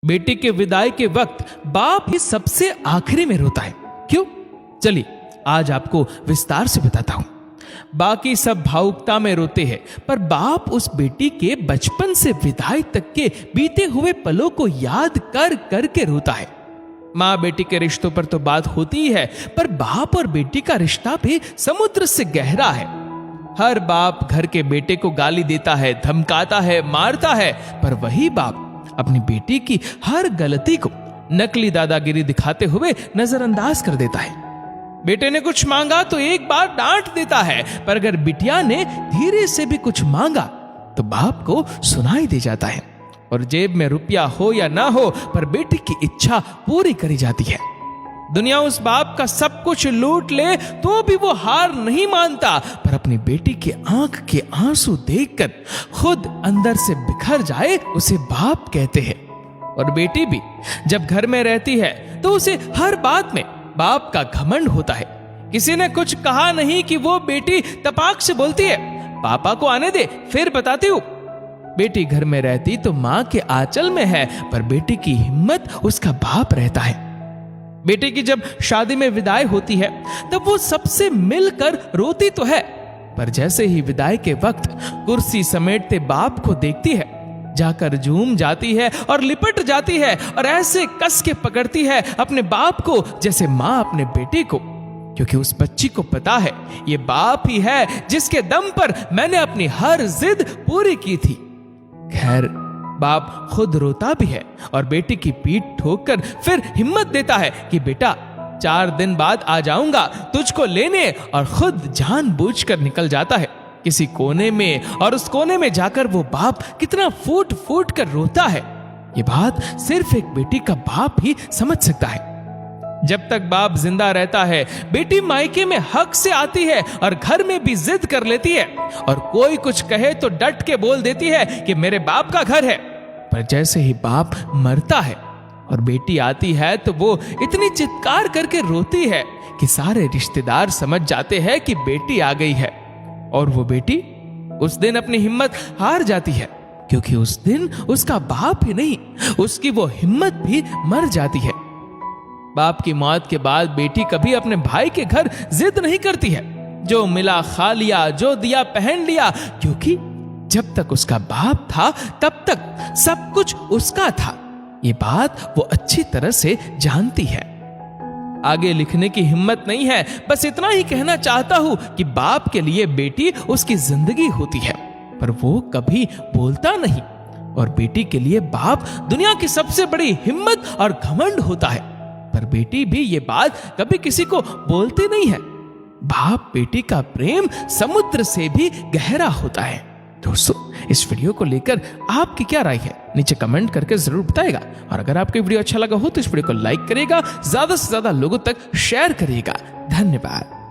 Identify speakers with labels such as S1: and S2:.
S1: बेटी के विदाई के वक्त बाप ही सबसे आखिरी में रोता है। क्यों? चलिए आज आपको विस्तार से बताता हूं। बाकी सब भावुकता में रोते हैं, पर बाप उस बेटी के बचपन से विदाई तक के बीते हुए पलों को याद कर कर के रोता है। माँ बेटी के रिश्तों पर तो बात होती ही है, पर बाप और बेटी का रिश्ता भी समुद्र से गहरा है। हर बाप घर के बेटे को गाली देता है, धमकाता है, मारता है, पर वही बाप अपनी बेटी की हर गलती को नकली दादागिरी दिखाते हुए नजरअंदाज कर देता है। बेटे ने कुछ मांगा तो एक बार डांट देता है, पर अगर बिटिया ने धीरे से भी कुछ मांगा तो बाप को सुनाई दे जाता है। और जेब में रुपया हो या ना हो, पर बेटी की इच्छा पूरी करी जाती है। दुनिया उस बाप का सब कुछ लूट ले तो भी वो हार नहीं मानता, पर अपनी बेटी की आंख के आंसू देखकर खुद अंदर से बिखर जाए उसे बाप कहते हैं। और बेटी भी जब घर में रहती है तो उसे हर बात में बाप का घमंड होता है। किसी ने कुछ कहा नहीं कि वो बेटी तपाक से बोलती है, पापा को आने दे फिर बताती हूं। बेटी घर में रहती तो मां के आंचल में है, पर बेटी की हिम्मत उसका बाप रहता है। बेटी की जब शादी में विदाई होती है तब वो सबसे मिलकर रोती तो है, पर जैसे ही विदाई के वक्त कुर्सी समेटते बाप को देखती है, जाकर झूम जाती है और लिपट जाती है और ऐसे कस के पकड़ती है अपने बाप को जैसे मां अपने बेटे को, क्योंकि उस बच्ची को पता है ये बाप ही है जिसके दम पर मैंने अपनी हर जिद पूरी की थी। खैर बाप खुद रोता भी है और बेटी की पीठ ठोककर फिर हिम्मत देता है कि बेटा 4 दिन बाद आ जाऊंगा तुझको लेने, और खुद जानबूझकर निकल जाता है किसी कोने में, और उस कोने में जाकर वो बाप कितना फूट फूट कर रोता है, ये बात सिर्फ एक बेटी का बाप ही समझ सकता है। जब तक बाप जिंदा रहता है बेटी मायके में हक से आती है और घर में भी जिद कर लेती है, और कोई कुछ कहे तो डट के बोल देती है कि मेरे बाप का घर है। पर जैसे ही बाप मरता है और बेटी आती है तो वो इतनी चित्कार करके रोती है कि सारे रिश्तेदार समझ जाते हैं कि बेटी आ गई है। और वो बेटी उस दिन अपनी हिम्मत हार जाती है, क्योंकि उस दिन उसका बाप ही नहीं उसकी वो हिम्मत भी मर जाती है। बाप की मौत के बाद बेटी कभी अपने भाई के घर जिद नहीं करती है, जो मिला खा लिया, जो दिया पहन लिया, क्योंकि जब तक उसका बाप था तब तक सब कुछ उसका था। ये बात वो अच्छी तरह से जानती है। आगे लिखने की हिम्मत नहीं है, बस इतना ही कहना चाहता हूं कि बाप के लिए बेटी उसकी जिंदगी होती है, पर वो कभी बोलता नहीं, और बेटी के लिए बाप दुनिया की सबसे बड़ी हिम्मत और घमंड होता है, पर बेटी भी ये बात कभी किसी को बोलती नहीं है। बाप बेटी का प्रेम समुद्र से भी गहरा होता है। दोस्तों इस वीडियो को लेकर आपकी क्या राय है नीचे कमेंट करके जरूर बताएगा, और अगर आपको वीडियो अच्छा लगा हो तो इस वीडियो को लाइक करिएगा, ज्यादा से ज्यादा लोगों तक शेयर करिएगा। धन्यवाद।